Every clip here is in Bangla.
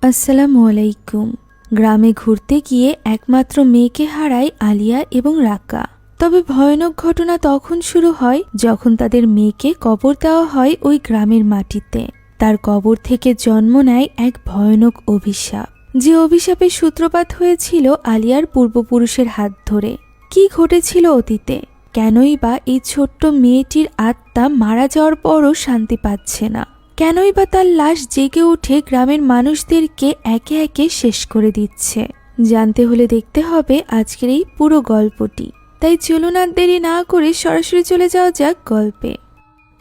আসসালামু আলাইকুম। গ্রামে ঘুরতে গিয়ে একমাত্র মেয়েকে হারায় আলিয়া এবং রাকা। তবে ভয়ানক ঘটনা তখন শুরু হয় যখন তাদের মেয়েকে কবর দেওয়া হয় ওই গ্রামের মাটিতে। তার কবর থেকে জন্ম নেয় এক ভয়ানক অভিশাপ, যে অভিশাপের সূত্রপাত হয়েছিল আলিয়ার পূর্বপুরুষের হাত ধরে। কি ঘটেছিল অতীতে? কেনই বা এই ছোট্ট মেয়েটির আত্মা মারা যাওয়ার পরও শান্তি পাচ্ছে না? কেনই বা তার লাশ জেগে উঠে গ্রামের মানুষদেরকে একে একে শেষ করে দিচ্ছে? জানতে হলে দেখতে হবে আজকের এই পুরো গল্পটি। তাই চলুন আর দেরি না করে সরাসরি চলে যাওয়া যাক গল্পে।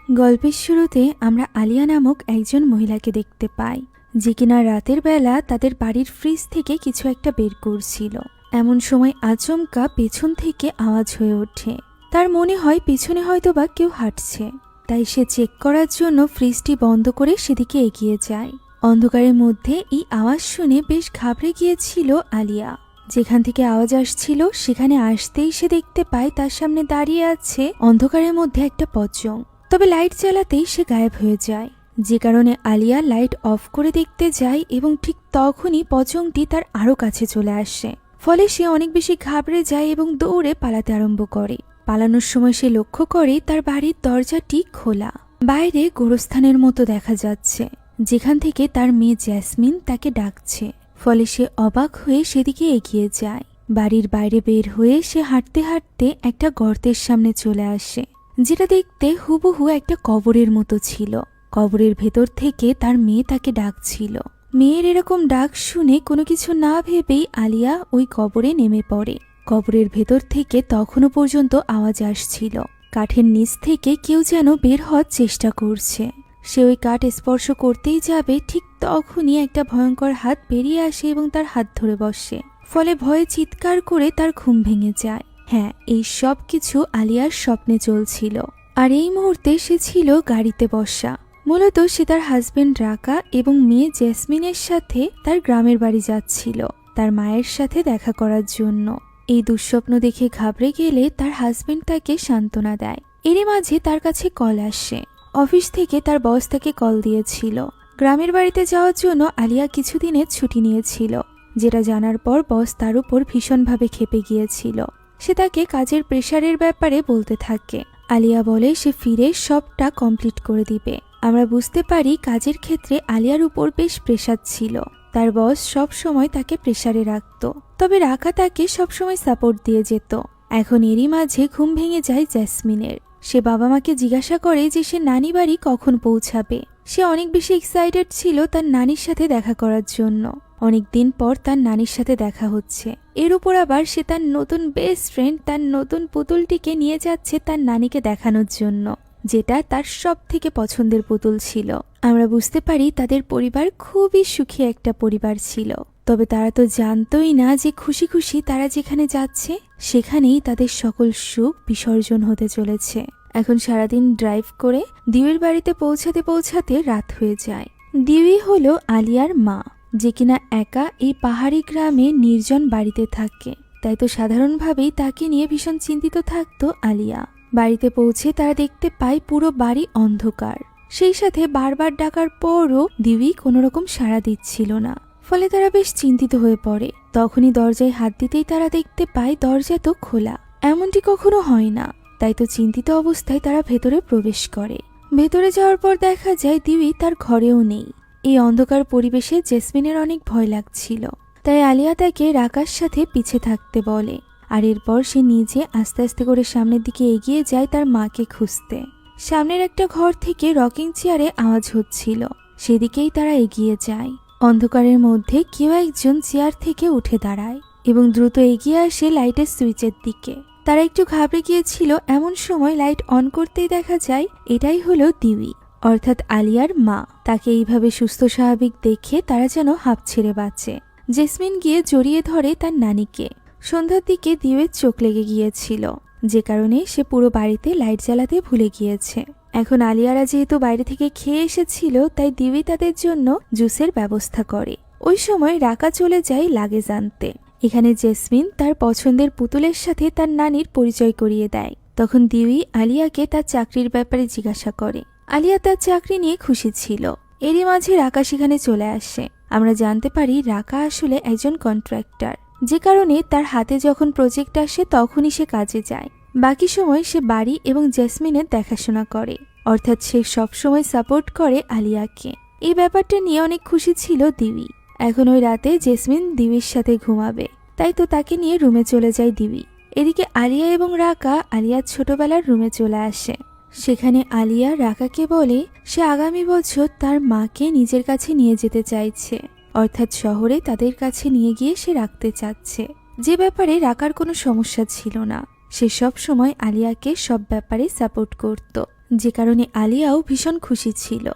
গল্পের শুরুতে আমরা আলিয়া নামক একজন মহিলাকে দেখতে পাই, যে কিনা রাতের বেলা তাদের বাড়ির ফ্রিজ থেকে কিছু একটা বের করছিল। এমন সময় আচমকা পেছন থেকে আওয়াজ হয়ে ওঠে। তার মনে হয় পিছনে হয়তোবা কেউ হাঁটছে, তাই সে চেক করার জন্য ফ্রিজটি বন্ধ করে সেদিকে এগিয়ে যায়। অন্ধকারের মধ্যে এই আওয়াজ শুনে বেশ ঘাবড়ে গিয়েছিল আলিয়া। যেখান থেকে আওয়াজ আসছিল সেখানে আসতেই সে দেখতে পায় তার সামনে দাঁড়িয়ে আছে অন্ধকারের মধ্যে একটা পচং। তবে লাইট জ্বালাতেই সে গায়েব হয়ে যায়, যে কারণে আলিয়া লাইট অফ করে দেখতে যায় এবং ঠিক তখনই পচংটি তার আরো কাছে চলে আসে। ফলে সে অনেক বেশি ঘাবড়ে যায় এবং দৌড়ে পালাতে আরম্ভ করে। পালানোর সময় সে লক্ষ্য করে তার বাড়ির দরজাটি খোলা। বাইরে গোরস্থানের মতো দেখা যাচ্ছে, যেখান থেকে তার মেয়ে জ্যাসমিন তাকে ডাকছে। ফলে সে অবাক হয়ে সেদিকে এগিয়ে যায়। বাড়ির বাইরে বের হয়ে সে হাঁটতে হাঁটতে একটা গর্তের সামনে চলে আসে, যেটা দেখতে হুবহু একটা কবরের মতো ছিল। কবরের ভেতর থেকে তার মেয়ে তাকে ডাকছিল। মেয়ের এরকম ডাক শুনে কোনো কিছু না ভেবেই আলিয়া ওই কবরে নেমে পড়ে। কবরের ভেতর থেকে তখনও পর্যন্ত আওয়াজ আসছিল। কাঠের নিচ থেকে কেউ যেন বের হওয়ার চেষ্টা করছে। সে ওই কাঠ স্পর্শ করতেই যাবে, ঠিক তখনই একটা ভয়ঙ্কর হাত বেরিয়ে আসে এবং তার হাত ধরে বসে। ফলে ভয়ে চিৎকার করে তার ঘুম ভেঙে যায়। হ্যাঁ, এই সব কিছু আলিয়ার স্বপ্নে চলছিল। আর এই মুহূর্তে সে ছিল গাড়িতে বসা। মূলত সে তার হাজবেন্ড রাকা এবং মেয়ে জেসমিনের সাথে তার গ্রামের বাড়ি যাচ্ছিল তার মায়ের সাথে দেখা করার জন্য। এই দুঃস্বপ্ন দেখে ঘাবড়ে গেলে তার হাজবেন্ড তাকে সান্ত্বনা দেয়। এরই মাঝে তার কাছে কল আসে। অফিস থেকে তার বস তাকে কল দিয়েছিল। গ্রামের বাড়িতে যাওয়ার জন্য আলিয়া কিছুদিনের ছুটি নিয়েছিল, যেটা জানার পর বস তার উপর ভীষণভাবে ক্ষেপে গিয়েছিল। সে তাকে কাজের প্রেশারের ব্যাপারে বলতে থাকে। আলিয়া বলে সে ফিরে সবটা কমপ্লিট করে দিবে। আমরা বুঝতে পারি কাজের ক্ষেত্রে আলিয়ার উপর বেশ প্রেশার ছিল। তার বস সব সময় তাকে প্রেশারে রাখত, তবে রাকা তাকে সবসময় সাপোর্ট দিয়ে যেত। এখন এরই মাঝে ঘুম ভেঙে যায় জ্যাসমিনের। সে বাবা মাকে জিজ্ঞাসা করে যে সে নানি বাড়ি কখন পৌঁছাবে। সে অনেক বেশি এক্সাইটেড ছিল তার নানির সাথে দেখা করার জন্য। অনেকদিন পর তার নানির সাথে দেখা হচ্ছে। এর উপর আবার সে তার নতুন বেস্ট ফ্রেন্ড, তার নতুন পুতুলটিকে নিয়ে যাচ্ছে তার নানিকে দেখানোর জন্য, যেটা তার সব থেকে পছন্দের পুতুল ছিল। আমরা বুঝতে পারি তাদের পরিবার খুবই সুখী একটা পরিবার ছিল। তবে তারা তো জানতই না যে খুশি খুশি তারা যেখানে যাচ্ছে সেখানেই তাদের সকল সুখ বিসর্জন হতে চলেছে। এখন সারাদিন ড্রাইভ করে দিউয়ের বাড়িতে পৌঁছাতে পৌঁছাতে রাত হয়ে যায়। দিউই হলো আলিয়ার মা, যে কিনা একা এই পাহাড়ি গ্রামে নির্জন বাড়িতে থাকে। তাই তো সাধারণভাবেই তাকে নিয়ে ভীষণ চিন্তিত থাকতো আলিয়া। বাড়িতে পৌঁছে তারা দেখতে পায় পুরো বাড়ি অন্ধকার। সেই সাথে বারবার ডাকার পরও দিউই কোনো রকম সাড়া দিচ্ছিল না। ফলে তারা বেশ চিন্তিত হয়ে পড়ে। তখনই দরজায় হাত দিতেই তারা দেখতে পায় দরজা তো খোলা। এমনটি কখনো হয় না। তাই তো চিন্তিত অবস্থায় তারা ভেতরে প্রবেশ করে। ভেতরে যাওয়ার পর দেখা যায় দিউই তার ঘরেও নেই। এই অন্ধকার পরিবেশে জেসমিনের অনেক ভয় লাগছিল। তাই আলিয়া তাকে রাকার সাথে পিছে থাকতে বলে। আর এরপর সে নিজে আস্তে আস্তে করে সামনের দিকে এগিয়ে যায় তার মাকে খুঁজতে। সামনের একটা ঘর থেকে রকিং চেয়ারে আওয়াজ হচ্ছিল, সেদিকেই তারা এগিয়ে যায়। অন্ধকারের মধ্যে কেউ একজন চেয়ার থেকে উঠে দাঁড়ায় এবং দ্রুত এগিয়ে আসে লাইটের সুইচের দিকে। তারা একটু ঘাবড়ে গিয়েছিল। এমন সময় লাইট অন করতেই দেখা যায় এটাই হলো দিউই, অর্থাৎ আলিয়ার মা। তাকে এইভাবে সুস্থ স্বাভাবিক দেখে তারা যেন হাঁপ ছেড়ে বাঁচে। জেসমিন গিয়ে জড়িয়ে ধরে তার নানিকে। সন্ধ্যার দিকে দিউয়ের চোখ লেগে গিয়েছিল, যে কারণে সে পুরো বাড়িতে লাইট জ্বালাতে ভুলে গিয়েছে। এখন আলিয়ারা যেহেতু বাইরে থেকে খেয়ে এসেছিল, তাই দিউই তাদের জন্য জুসের ব্যবস্থা করে। ওই সময় রাকা চলে যায় লাগেজ আনতে। এখানে জেসমিন তার পছন্দের পুতুলের সাথে তার নানির পরিচয় করিয়ে দেয়। তখন দিউই আলিয়াকে তার চাকরির ব্যাপারে জিজ্ঞাসা করে। আলিয়া তার চাকরি নিয়ে খুশি ছিল। এরই মাঝে রাকা সেখানে চলে আসে। আমরা জানতে পারি রাকা আসলে একজন কন্ট্রাক্টর, যে কারণে তার হাতে যখন প্রজেক্ট আসে তখনই সে কাজে যায়। বাকি সময় সে বাড়ি এবং জেসমিনের দেখাশোনা করে, অর্থাৎ সে সবসময় সাপোর্ট করে আলিয়াকে। এই ব্যাপারটা নিয়ে অনেক খুশি ছিল দিবি। এখন ওই রাতে জেসমিন দিবির সাথে ঘুমাবে, তাই তো তাকে নিয়ে রুমে চলে যায় দিবি। এদিকে আলিয়া এবং রাকা আলিয়ার ছোটবেলার রুমে চলে আসে। সেখানে আলিয়া রাকাকে বলে সে আগামী বছর তার মাকে নিজের কাছে নিয়ে যেতে চাইছে, অর্থাৎ শহরে তাদের কাছে নিয়ে গিয়ে সে রাখতে চাচ্ছে, যে ব্যাপারে রাকার কোনো সমস্যা ছিল না। সে সব সময় আলিয়াকে সব ব্যাপারে সাপোর্ট করত, যে কারণে আলিয়াও ভীষণ খুশি ছিল।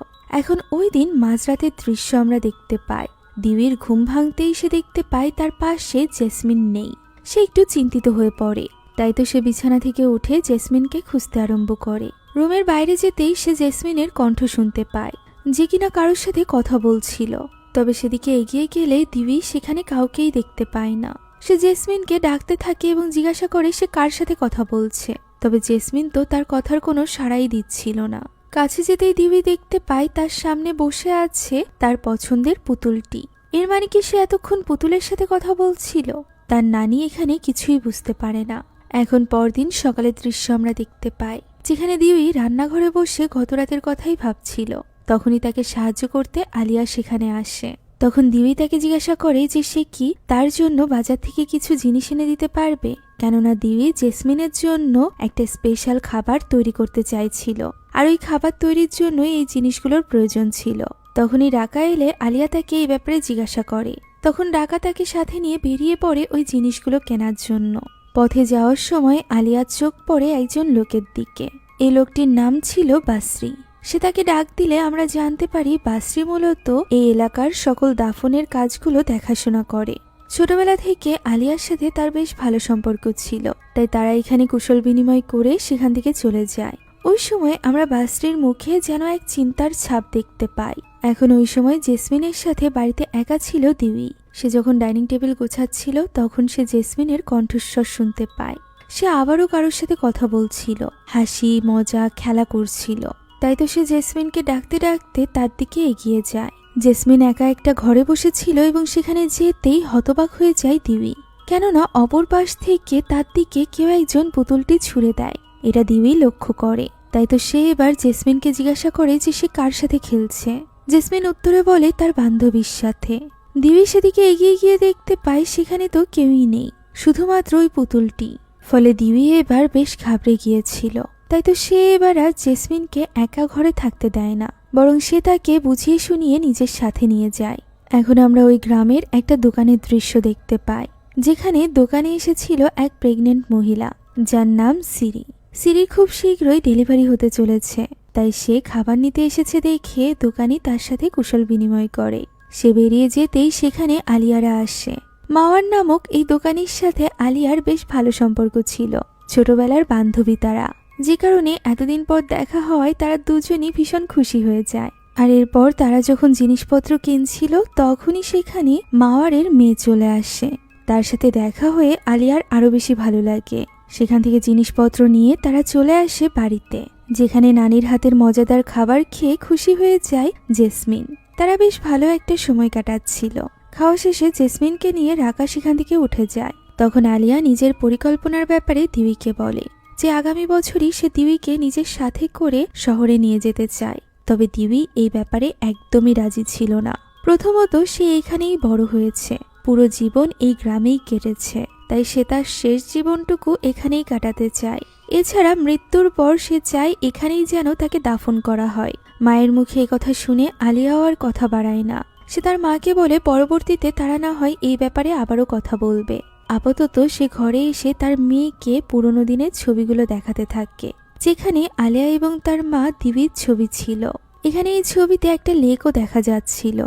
এখন ওই দিন মাঝরাতের দৃশ্য আমরা দেখতে পাই। দিবির ঘুম ভাঙতেই সে দেখতে পায় তার পাশে জেসমিন নেই। সে একটু চিন্তিত হয়ে পড়ে, তাই তো সে বিছানা থেকে উঠে জেসমিনকে খুঁজতে আরম্ভ করে। রুমের বাইরে যেতেই সে জেসমিনের কণ্ঠ শুনতে পায়, যে কিনা কারোর সাথে কথা বলছিল। তবে সেদিকে এগিয়ে গেলে দিবি সেখানে কাউকেই দেখতে পায় না। সে জেসমিনকে ডাকতে থাকে এবং জিজ্ঞাসা করে সে কার সাথে কথা বলছে, তবে জেসমিন তো তার কথার কোনো সাড়াই দিচ্ছিল না। কাছে যেতেই দিবি দেখতে পায় তার সামনে বসে আছে তার পছন্দের পুতুলটি। এর মানে কি সে এতক্ষণ পুতুলের সাথে কথা বলছিল? তার নানি এখানে কিছুই বুঝতে পারে না। এখন পরদিন সকালের দৃশ্য আমরা দেখতে পাই, যেখানে দিবি রান্নাঘরে বসে গতরাতের কথাই ভাবছিল। তখনই তাকে সাহায্য করতে আলিয়া সেখানে আসে। তখন দিবি তাকে জিজ্ঞাসা করে যে সে কি তার জন্য বাজার থেকে কিছু জিনিস এনে দিতে পারবে, কেননা দিবি জেসমিনের জন্য একটা স্পেশাল খাবার তৈরি করতে চাইছিল, আর ওই খাবার তৈরির জন্য এই জিনিসগুলোর প্রয়োজন ছিল। তখনই রাকা এলে আলিয়া তাকে এই ব্যাপারে জিজ্ঞাসা করে। তখন রাকা তাকে সাথে নিয়ে বেরিয়ে পড়ে ওই জিনিসগুলো কেনার জন্য। পথে যাওয়ার সময় আলিয়ার চোখ পড়ে একজন লোকের দিকে। এই লোকটির নাম ছিল বাসরি। সে তাকে ডাক দিলে আমরা জানতে পারি বাসরি মূলত এই এলাকার সকল দাফনের কাজগুলো দেখাশোনা করে। ছোটবেলা থেকে আলিয়ার সাথে তার বেশ ভালো সম্পর্ক ছিল, তাই তারা এখানে কুশল বিনিময় করে সেখান থেকে চলে যায়। ওই সময় আমরা বাসরির মুখে যেন এক চিন্তার ছাপ দেখতে পাই। এখন ওই সময় জেসমিনের সাথে বাড়িতে একা ছিল দিবি। সে যখন ডাইনিং টেবিল গোছাচ্ছিল তখন সে জেসমিনের কণ্ঠস্বর শুনতে পায়। সে আবারও কারোর সাথে কথা বলছিল, হাসি মজা খেলা করছিল। তাই তো সে জেসমিনকে ডাকতে ডাকতে তার দিকে এগিয়ে যায়। জেসমিন একা একটা ঘরে বসেছিল এবং সেখানে যেতেই হতবাক হয়ে যায় দিবি, কেননা অপর পাশ থেকে তার দিকে কেউ একজন পুতুলটি ছুঁড়ে দেয়। এটা দিবি লক্ষ্য করে। তাই তো সে এবার জেসমিনকে জিজ্ঞাসা করে যে সে কার সাথে খেলছে। জেসমিন উত্তরে বলে তার বান্ধবীর সাথে। দিবি সেদিকে এগিয়ে গিয়ে দেখতে পায় সেখানে তো কেউই নেই, শুধুমাত্র ওই পুতুলটি। ফলে দিবি এবার বেশ ঘাবড়ে গিয়েছিল। তাই তো সে এবার আর জেসমিনকে একা ঘরে থাকতে দেয় না, বরং সে তাকে বুঝিয়ে শুনিয়ে নিজের সাথে নিয়ে যায়। এখন আমরা ওই গ্রামের একটা দোকানের দৃশ্য দেখতে পাই, যেখানে দোকানে এসেছিল এক প্রেগনেন্ট মহিলা, যার নাম সিরি। সিরির খুব শীঘ্রই ডেলিভারি হতে চলেছে, তাই সে খাবার নিতে এসেছে দেখে দোকানি তার সাথে কুশল বিনিময় করে। সে বেরিয়ে যেতেই সেখানে আলিয়ারা আসে। মাওয়ার নামক এই দোকানির সাথে আলিয়ার বেশ ভালো সম্পর্ক ছিল, ছোটবেলার বান্ধবী তারা, যে কারণে এতদিন পর দেখা হওয়ায় তারা দুজনই ভীষণ খুশি হয়ে যায়। আর এরপর তারা যখন জিনিসপত্র কিনছিল তখনই সেখানে মাওয়ারের মেয়ে চলে আসে। তার সাথে দেখা হয়ে আলিয়ার আরো বেশি ভালো লাগে। সেখান থেকে জিনিসপত্র নিয়ে তারা চলে আসে বাড়িতে, যেখানে নানির হাতের মজাদার খাবার খেয়ে খুশি হয়ে যায় জেসমিন। তারা বেশ ভালো একটা সময় কাটাচ্ছিল। খাওয়া শেষে জেসমিনকে নিয়ে রাকা সেখান থেকে উঠে যায়। তখন আলিয়া নিজের পরিকল্পনার ব্যাপারে দিবিকে বলে যে আগামী বছরই সে দিবিকে নিজের সাথে করে শহরে নিয়ে যেতে চায়। তবে দিবি এই ব্যাপারে একদমই রাজি ছিল না। প্রথমত সে এখানেই বড় হয়েছে, পুরো জীবন এই গ্রামেই কেটেছে, তাই সে তার শেষ জীবনটুকু এখানেই কাটাতে চায়। এছাড়া মৃত্যুর পর সে চায় এখানেই যেন তাকে দাফন করা হয়। মায়ের মুখে এই কথা শুনে আলিয়াও আর কথা বাড়ায় না। সে তার মাকে বলে পরবর্তীতে তারা না হয় এই ব্যাপারে আবারও কথা বলবে। আপাতত সে ঘরে এসে তার মেয়েকে পুরনো দিনের ছবিগুলো দেখাতে থাকে, যেখানে আলিয়া এবং তার মা দিবির ছবি ছিল। এখানে এই ছবিতে একটা লেকও দেখা যাচ্ছিল,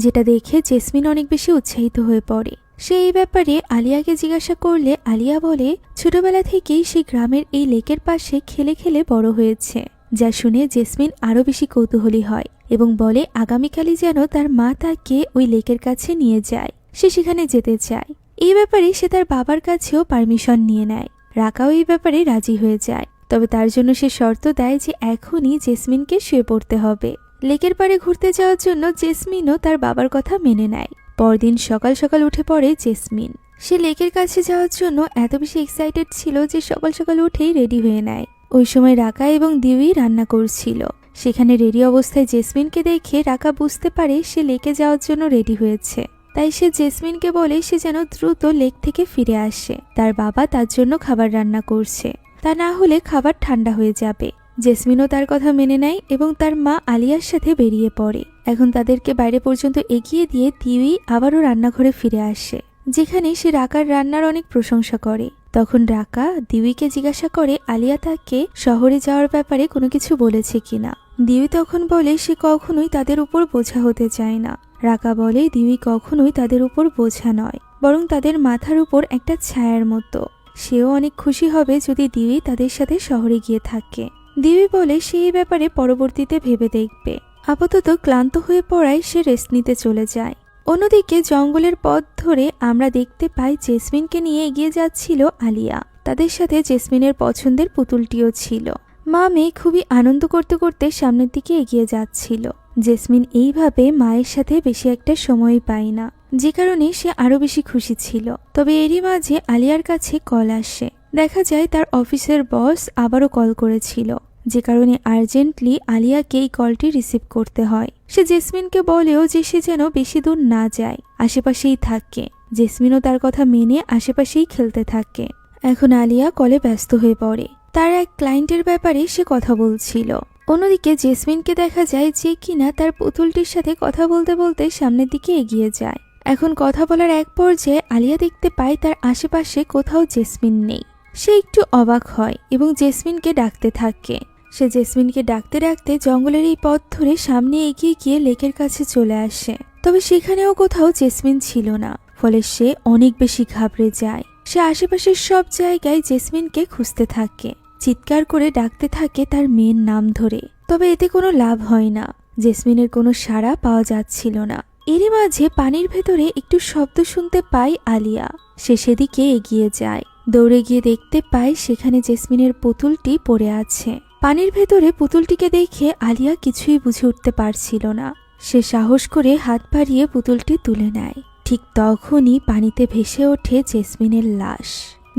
যেটা দেখে জেসমিন অনেক বেশি উৎসাহিত হয়ে পড়ে। সে এই ব্যাপারে আলিয়াকে জিজ্ঞাসা করলে আলিয়া বলে ছোটবেলা থেকেই সে গ্রামের এই লেকের পাশে খেলে খেলে বড় হয়েছে, যা শুনে জেসমিন আরো বেশি কৌতূহলী হয় এবং বলে আগামীকালই যেন তার মা তাকে ওই লেকের কাছে নিয়ে যায়, সে সেখানে যেতে চায়। এই ব্যাপারে সে তার বাবার কাছেও পারমিশন নিয়ে নেয়। রাকাও এই ব্যাপারে রাজি হয়ে যায়, তবে তার জন্য সে শর্ত দেয় যে এখনই জেসমিনকে শুয়ে পড়তে হবে, লেকের পাড়ে ঘুরতে যাওয়ার জন্য জেসমিনও তার বাবার কথা মেনে নেয়। পরদিন সকাল সকাল উঠে পড়ে জেসমিন। সে লেকের কাছে যাওয়ার জন্য এত বেশি এক্সাইটেড ছিল যে সকাল সকাল উঠেই রেডি হয়ে নেয়। ওই সময় রাকা এবং দিউই রান্না করছিল। সেখানে রেডি অবস্থায় জেসমিনকে দেখে রাকা বুঝতে পারে সে লেকে যাওয়ার জন্য রেডি হয়েছে। তাই সে জেসমিনকে বলে সে যেন দ্রুত লেক থেকে ফিরে আসে, তার বাবা তার জন্য খাবার রান্না করছে, তা না হলে খাবার ঠান্ডা হয়ে যাবে। জেসমিনও তার কথা মেনে নেয় এবং তার মা আলিয়ার সাথে বেরিয়ে পড়ে। এখন তাদেরকে বাইরে পর্যন্ত এগিয়ে দিয়ে দিউই আবারও রান্নাঘরে ফিরে আসে, যেখানে সে রাকার রান্নার অনেক প্রশংসা করে। তখন রাকা দিউইকে জিজ্ঞাসা করে আলিয়া তাকে শহরে যাওয়ার ব্যাপারে কোনো কিছু বলেছে কিনা। দিউই তখন বলে সে কখনোই তাদের উপর বোঝা হতে চায় না। রাকা বলে দিউই কখনোই তাদের উপর বোঝা নয়, বরং তাদের মাথার উপর একটা ছায়ার মতো। সেও অনেক খুশি হবে যদি দিউই তাদের সাথে শহরে গিয়ে থাকে। দিউই বলে সে এই ব্যাপারে পরবর্তীতে ভেবে দেখবে। আপাতত ক্লান্ত হয়ে পড়ায় সে রেস্ট নিতে চলে যায়। অন্যদিকে জঙ্গলের পথ ধরে আমরা দেখতে পাই জেসমিনকে নিয়ে এগিয়ে যাচ্ছিল আলিয়া। তাদের সাথে জেসমিনের পছন্দের পুতুলটিও ছিল। মা মেয়ে খুবই আনন্দ করতে করতে সামনের দিকে এগিয়ে যাচ্ছিল। জেসমিন এইভাবে মায়ের সাথে বেশি একটা সময় পায় না, যে কারণে সে আরো বেশি খুশি ছিল। তবে এরই মাঝে আলিয়ার কাছে কল আসে। দেখা যায় তার অফিসের বস আবারও কল করেছিল, যে কারণে আর্জেন্টলি আলিয়াকে এই কলটি রিসিভ করতে হয়। সে জেসমিনকে বলেও যে সে যেন বেশি দূর না যায়, আশেপাশেই থাকে। জেসমিনও তার কথা মেনে আশেপাশেই খেলতে থাকে। এখন আলিয়া কলে ব্যস্ত হয়ে পড়ে। তার এক ক্লায়েন্টের ব্যাপারে সে কথা বলছিল। অন্যদিকে জেসমিনকে দেখা যায় যে কিনা তার পুতুলটির সাথে কথা বলতে বলতে সামনের দিকে এগিয়ে যায়। এখন কথা বলার এক পর্যায়ে আলিয়া দেখতে পায় তার আশেপাশে কোথাও জেসমিন নেই। সে একটু অবাক হয় এবং জেসমিনকে ডাকতে থাকে। সে জেসমিনকে ডাকতে ডাকতে জঙ্গলের এই পথ ধরে সামনে এগিয়ে গিয়ে লেকের কাছে চলে আসে। তবে সেখানেও কোথাও জেসমিন ছিল না, ফলে সে অনেক বেশি ঘাবড়ে যায়। সে আশেপাশের সব জায়গায় জেসমিনকে খুঁজতে থাকে, চিৎকার করে ডাকতে থাকে তার মেয়ের নাম ধরে। তবে এতে কোনো লাভ হয় না, জেসমিনের কোনো সাড়া পাওয়া যাচ্ছিল না। এরই মাঝে পানির ভেতরে একটু শব্দ শুনতে পায় আলিয়া। সে সেদিকে এগিয়ে যায়। দৌড়ে গিয়ে দেখতে পায় সেখানে জেসমিনের পুতুলটি পড়ে আছে। পানির ভেতরে পুতুলটিকে দেখে আলিয়া কিছুই বুঝে উঠতে পারছিল না। সে সাহস করে হাত বাড়িয়ে পুতুলটি তুলে নেয়। ঠিক তখনই পানিতে ভেসে ওঠে জেসমিনের লাশ,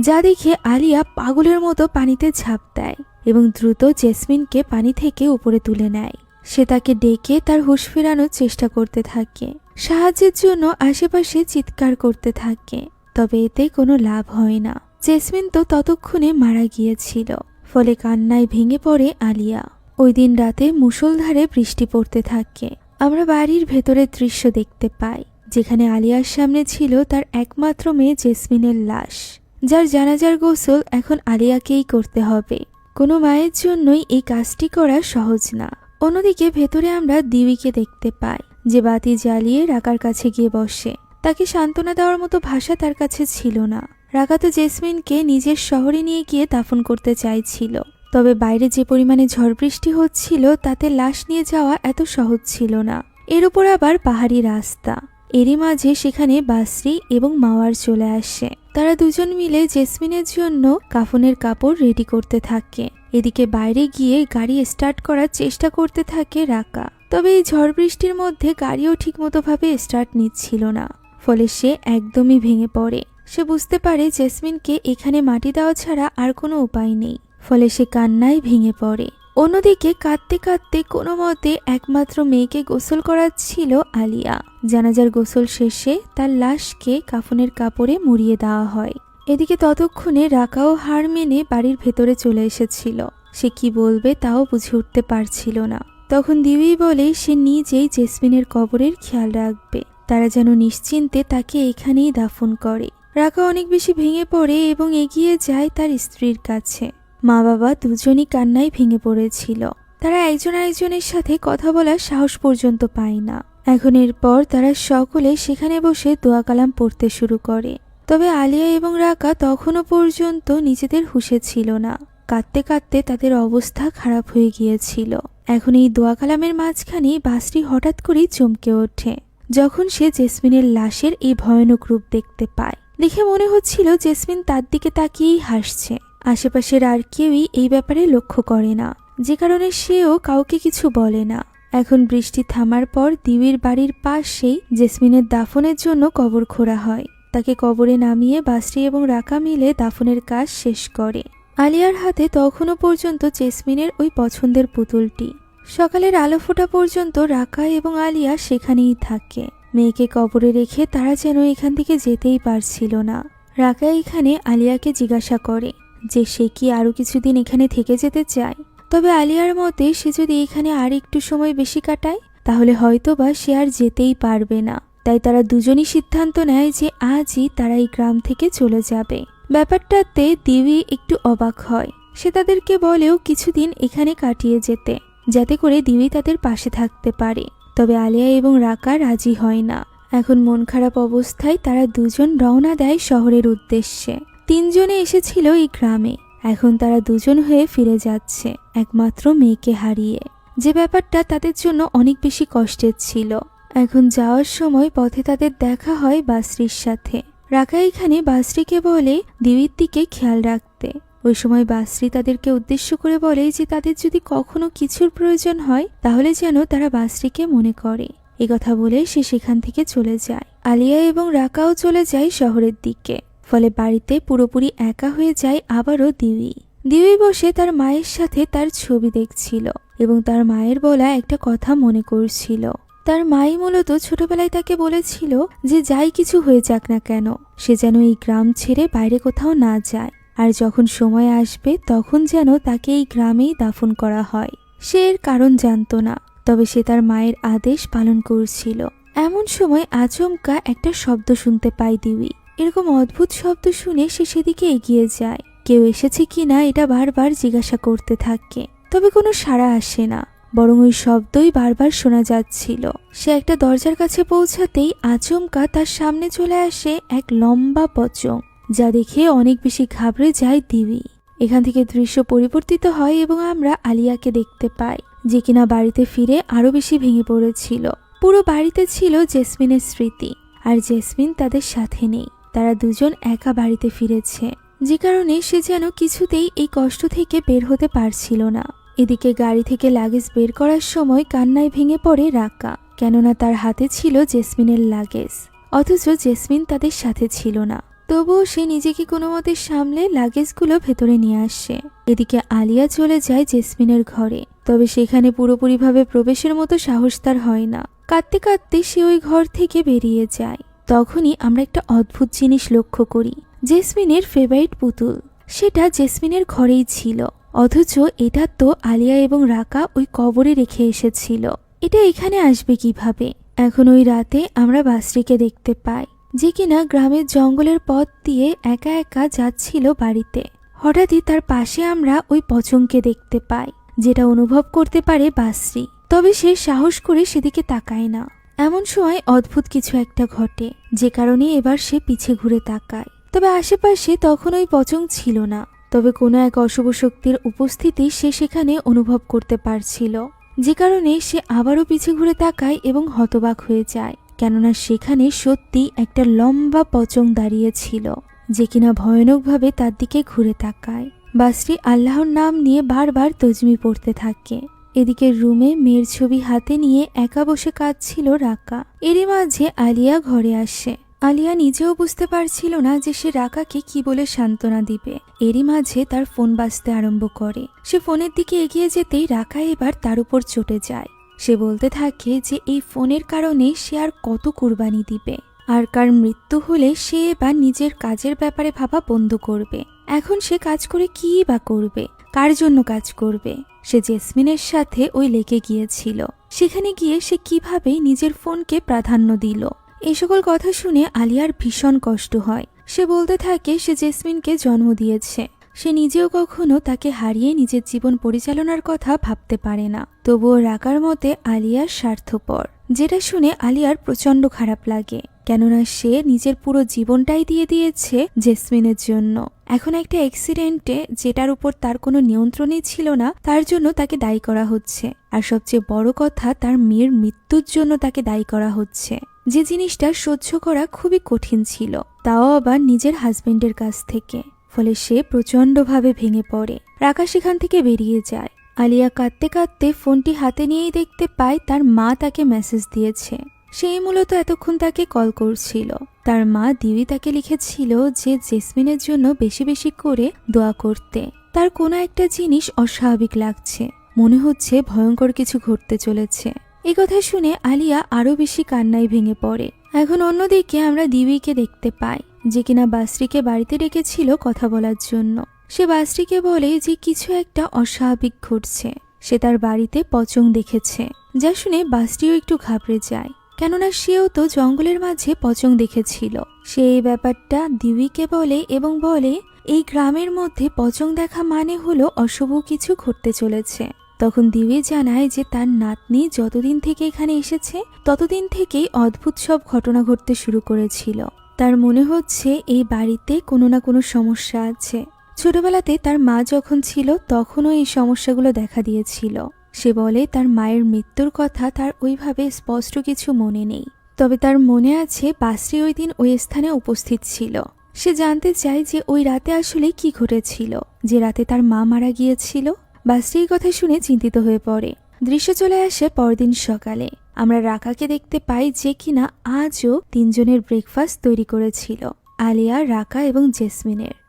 যা দেখে আলিয়া পাগলের মতো পানিতে ঝাঁপ দেয় এবং দ্রুত জেসমিনকে পানি থেকে উপরে তুলে নেয়। সে তাকে ডেকে তার হুঁশ ফেরানোর চেষ্টা করতে থাকে, সাহায্যের জন্য আশেপাশে চিৎকার করতে থাকে। তবে এতে কোনো লাভ হয় না। জেসমিন তো ততক্ষণে মারা গিয়েছিল, ফলে কান্নায় ভেঙে পড়ে আলিয়া। ওই দিন রাতে মুষলধারে বৃষ্টি পড়তে থাকে। আমরা বাড়ির ভেতরের দৃশ্য দেখতে পাই, যেখানে আলিয়ার সামনে ছিল তার একমাত্র মেয়ে জেসমিনের লাশ, যার জানাজার গোসল এখন আলিয়াকেই করতে হবে। কোনো মায়ের জন্যই এই কাজটি করা সহজ না। অন্যদিকে ভেতরে আমরা দিউইকে দেখতে পাই, যে বাতি জ্বালিয়ে রাকার কাছে গিয়ে বসে। তাকে সান্ত্বনা দেওয়ার মতো ভাষা তার কাছে ছিল না। রাকা তো জেসমিনকে নিজের শহরে নিয়ে গিয়ে দাফন করতে চাইছিল, তবে বাইরে যে পরিমাণে ঝড় বৃষ্টি হচ্ছিল তাতে লাশ নিয়ে যাওয়া এত সহজ ছিল না। এর উপর আবার পাহাড়ি রাস্তা। এরই মাঝে সেখানে বাসরি এবং মাওয়ার চলে আসে। তারা দুজন মিলে জেসমিনের জন্য কাফনের কাপড় রেডি করতে থাকে। এদিকে বাইরে গিয়ে গাড়ি স্টার্ট করার চেষ্টা করতে থাকে রাকা। তবে এই ঝড় বৃষ্টির মধ্যে গাড়িও ঠিকমতো ভাবে স্টার্ট নিচ্ছিল না, ফলে সে একদমই ভেঙে পড়ে। সে বুঝতে পারে জেসমিনকে এখানে মাটি দেওয়া ছাড়া আর কোনো উপায় নেই, ফলে সে কান্নায় ভেঙে পড়ে। অন্যদিকে কাঁদতে কাঁদতে কোনো মতে একমাত্র মেয়েকে গোসল করাচ্ছিল আলিয়া। জানাজার গোসল শেষে তার লাশকে কাফনের কাপড়ে মুড়িয়ে দেওয়া হয়। এদিকে ততক্ষণে রাকাও হার মেনে বাড়ির ভেতরে চলে এসেছিল। সে কি বলবে তাও বুঝে উঠতে পারছিল না। তখন দিউই বলে সে নিজেই জেসমিনের কবরের খেয়াল রাখবে, তারা যেন নিশ্চিন্তে তাকে এখানেই দাফন করে। রাকা অনেক বেশি ভেঙে পড়ে এবং এগিয়ে যায় তার স্ত্রীর কাছে। মা বাবা দুজনই কান্নায় ভেঙে পড়েছিল। তারা একজন আরেকজনের সাথে কথা বলার সাহস পর্যন্ত পায় না। এখন এরপর তারা সকলে সেখানে বসে দোয়া কালাম পড়তে শুরু করে। তবে আলিয়া এবং রাকা তখনও পর্যন্ত নিজেদের হুঁশে ছিল না। কাঁদতে কাঁদতে তাদের অবস্থা খারাপ হয়ে গিয়েছিল। এখন এই দোয়া কালামের মাঝখানে বাসরি হঠাৎ করেই চমকে ওঠে, যখন সে জেসমিনের লাশের এই ভয়ানক রূপ দেখতে পায়। দেখে মনে হচ্ছিল জেসমিন তার দিকে তাকিয়েই হাসছে। আশেপাশের আর কেউই এই ব্যাপারে লক্ষ্য করে না, যে কারণে সেও কাউকে কিছু বলে না। এখন বৃষ্টি থামার পর দিবির বাড়ির পাশেই জেসমিনের দাফনের জন্য কবর খোঁড়া হয়। তাকে কবরে নামিয়ে বাসরি এবং রাকা মিলে দাফনের কাজ শেষ করে। আলিয়ার হাতে তখনও পর্যন্ত জেসমিনের ওই পছন্দের পুতুলটি। সকালের আলো ফোটা পর্যন্ত রাকা এবং আলিয়া সেখানেই থাকে। মেয়েকে কবরে রেখে তারা যেন এখান থেকে যেতেই পারছিল না। রাকা এখানে আলিয়াকে জিজ্ঞাসা করে যে সে কি আরো কিছুদিন এখানে থেকে যেতে চায়। তবে আলিয়ার মতে সে যদি এখানে আর একটু সময় বেশি কাটায় তাহলে হয়তোবা সে আর যেতেই পারবে না। তাই তারা দুজনই সিদ্ধান্ত নেয় যে আজই তারা এই গ্রাম থেকে চলে যাবে। ব্যাপারটাতে দিবি একটু অবাক হয়। সে তাদেরকে বলেও কিছুদিন এখানে কাটিয়ে যেতে, যাতে করে দিবি তাদের পাশে থাকতে পারে। তবে আলিয়া এবং রাকা রাজি হয় না। এখন মন খারাপ অবস্থায় তারা দুজন রওনা দেয় শহরের উদ্দেশ্যে। তিনজনে এসেছিল এই গ্রামে, এখন তারা দুজন হয়ে ফিরে যাচ্ছে একমাত্র মেয়েকে হারিয়ে। যে ব্যাপারটা তাদের জন্য অনেক বেশি কষ্টের ছিল। এখন যাওয়ার সময় পথে তাদের দেখা হয় বাসরির সাথে। রাকা এখানে বাসরিকে বলে দিবির দিকে খেয়াল রাখতে। ওই সময় বাসরি তাদেরকে উদ্দেশ্য করে বলে যে তাদের যদি কখনো কিছুর প্রয়োজন হয় তাহলে যেন তারা বাসরিকে মনে করে। এ কথা বলে সে সেখান থেকে চলে যায়। আলিয়া এবং রাকাও চলে যায় শহরের দিকে। ফলে বাড়িতে পুরোপুরি একা হয়ে যায় আবারও দিবি। দিবি বসে তার মায়ের সাথে তার ছবি দেখছিল এবং তার মায়ের বলা একটা কথা মনে করছিল। তার মাই মূলত ছোটবেলায় তাকে বলেছিল যে যাই কিছু হয়ে যাক না কেন সে যেন এই গ্রাম ছেড়ে বাইরে কোথাও না যায়, আর যখন সময় আসবে তখন যেন তাকে এই গ্রামেই দাফন করা হয়। সে এর কারণ জানত না, তবে সে তার মায়ের আদেশ পালন করছিল। এমন সময় আচমকা একটা শব্দ শুনতে পায় দিবি। এরকম অদ্ভুত শব্দ শুনে সে সেদিকে এগিয়ে যায়। কেউ এসেছে কিনা এটা বারবার জিজ্ঞাসা করতে থাকে, তবে কোনো সাড়া আসে না, বরং ওই শব্দই বারবার শোনা যাচ্ছিল। সে একটা দরজার কাছে পৌঁছাতেই আচমকা তার সামনে চলে আসে এক লম্বা পচং, যা দেখে অনেক বেশি ঘাবড়ে যায় দিবি। এখান থেকে দৃশ্য পরিবর্তিত হয় এবং আমরা আলিয়াকে দেখতে পাই, যে কিনা বাড়িতে ফিরে আরো বেশি ভেঙে পড়েছিল। পুরো বাড়িতে ছিল জেসমিনের স্মৃতি, আর জেসমিন তাদের সাথে নেই। তারা দুজন একা বাড়িতে ফিরেছে, যে কারণে সে যেন কিছুতেই এই কষ্ট থেকে বের হতে পারছিল না। এদিকে গাড়ি থেকে লাগেজ বের করার সময় কান্নায় ভেঙে পড়ে রাকা, কেননা তার হাতে ছিল জেসমিনের লাগেজ, অথচ জেসমিন তাদের সাথে ছিল না। তবুও সে নিজেকে কোনো মতে সামলে লাগেজগুলো ভেতরে নিয়ে আসে। এদিকে আলিয়া চলে যায় জেসমিনের ঘরে, তবে সেখানে পুরোপুরিভাবে প্রবেশের মতো সাহস তার হয় না। কাঁদতে কাঁদতে সে ওই ঘর থেকে বেরিয়ে যায়। তখনই আমরা একটা অদ্ভুত জিনিস লক্ষ্য করি। জেসমিনের ফেভারিট পুতুল, সেটা জেসমিনের ঘরেই ছিল, অথচ এটা তো আলিয়া এবং রাকা ওই কবরে রেখে এসেছিল। এটা এখানে আসবে কিভাবে? এখন ওই রাতে আমরা বাসরিকে দেখতে পাই, যে কিনা গ্রামের জঙ্গলের পথ দিয়ে একা একা যাচ্ছিল বাড়িতে। হঠাৎই তার পাশে আমরা ওই পচংকে দেখতে পাই, যেটা অনুভব করতে পারে বাসরি। তবে সে সাহস করে সেদিকে তাকায় না। এমন সময় অদ্ভুত কিছু একটা ঘটে, যে কারণে এবার সে পিছে ঘুরে তাকায়। তবে আশেপাশে তখন ওই পচং ছিল না, তবে কোনো এক অশুভ শক্তির উপস্থিতি সে সেখানে অনুভব করতে পারছিল, যে কারণে সে আবারও পিছে ঘুরে তাকায় এবং হতবাক হয়ে যায়, কেননা সেখানে সত্যি একটা লম্বা পচং দাঁড়িয়েছিল, যে কিনা ভয়ানকভাবে তার দিকে ঘুরে তাকায়। বাসরি আল্লাহর নাম নিয়ে বারবার তজমি পড়তে থাকে। এদিকে রুমে মেয়ের ছবি হাতে নিয়ে একা বসে কাঁদছিল রাকা। এরই মাঝে আলিয়া ঘরে আসে। আলিয়া নিজেও বুঝতে পারছিল না যে সে রাকাকে কি বলে সান্ত্বনা দিবে। এরই মাঝে তার ফোন বাজতে আরম্ভ করে। সে ফোনের দিকে এগিয়ে যেতেই রাকা এবার তার উপর চটে যায়। সে বলতে থাকে যে এই ফোনের কারণে সে আর কত কুরবানি দিবে, আর কার মৃত্যু হলে সে এবার নিজের কাজের ব্যাপারে ভাবা বন্ধ করবে। এখন সে কাজ করে কি বা করবে, কার জন্য কাজ করবে? সে জেসমিনের সাথে ওই লেকে গিয়েছিল, সেখানে গিয়ে সে কিভাবে নিজের ফোনকে প্রাধান্য দিল। এই সকল কথা শুনে আলিয়ার ভীষণ কষ্ট হয়। সে বলতে থাকে সে জেসমিনকে জন্ম দিয়েছে, সে নিজেও কখনো তাকে হারিয়ে নিজের জীবন পরিচালনার কথা ভাবতে পারে না। তবুও রাকার মতে আলিয়ার স্বার্থপর, যেটা শুনে আলিয়ার প্রচন্ড খারাপ লাগে, কেননা সে নিজের পুরো জীবনটাই দিয়ে দিয়েছে জেসমিনের জন্য। এখন একটা অ্যাক্সিডেন্টে, যেটার উপর তার কোনো নিয়ন্ত্রণই ছিল না, তার জন্য তাকে দায়ী করা হচ্ছে। আর সবচেয়ে বড় কথা, তার মেয়ের মৃত্যুর জন্য তাকে দায়ী করা হচ্ছে, যে জিনিসটা সহ্য করা খুবই কঠিন ছিল, তাও আবার নিজের হাজবেন্ডের কাছ থেকে। ফলে সে প্রচন্ডভাবে ভেঙে পড়ে। রাকা সেখান থেকে বেরিয়ে যায়। আলিয়া কাঁদতে কাঁদতে ফোনটি হাতে নিয়েই দেখতে পায় তার মা তাকে মেসেজ দিয়েছে। সেই মূলত এতক্ষণ তাকে কল করছিল। তার মা দিবি তাকে লিখেছিল যে জেসমিনের জন্য বেশি বেশি করে দোয়া করতে। তার কোনো একটা জিনিস অস্বাভাবিক লাগছে, মনে হচ্ছে ভয়ঙ্কর কিছু ঘটতে চলেছে। এই কথা শুনে আলিয়া আরো বেশি কান্নায় ভেঙে পড়ে। এখন অন্যদিকে আমরা দিবিকে দেখতে পাই, যে কিনা বাসরিকে বাড়িতে ডেকেছিল কথা বলার জন্য। সে বাসরিকে বলে যে কিছু একটা অস্বাভাবিক ঘটছে, সে তার বাড়িতে পচং দেখেছে। যা শুনে বাসরিও একটু ঘাবড়ে যায়, কেননা সেও তো জঙ্গলের মাঝে পচং দেখেছিল। সে এই ব্যাপারটা দিবিকে বলে এবং বলে এই গ্রামের মধ্যে পচং দেখা মানে হলো অশুভ কিছু ঘটতে চলেছে। তখন দিবি জানায় যে তার নাতনি যতদিন থেকে এখানে এসেছে ততদিন থেকেই অদ্ভুত সব ঘটনা ঘটতে শুরু করেছিল। তার মনে হচ্ছে এই বাড়িতে কোনো না কোনো সমস্যা আছে। ছোটবেলাতে তার মা যখন ছিল তখনও এই সমস্যাগুলো দেখা দিয়েছিল। সে বলে তার মায়ের মৃত্যুর কথা তার ওইভাবে স্পষ্ট কিছু মনে নেই, তবে তার মনে আছে বাসরি ওই দিন ওই স্থানে উপস্থিত ছিল। সে জানতে চায় যে ওই রাতে আসলে কি ঘটেছিল, যে রাতে তার মা মারা গিয়েছিল। বাসরি এই কথা শুনে চিন্তিত হয়ে পড়ে। দৃশ্য চলে আসে পরদিন সকালে। আমরা রাকাকে দেখতে পাই, যে কিনা আজও তিনজনের ব্রেকফাস্ট তৈরি করেছিল, আলিয়া, রাকা এবং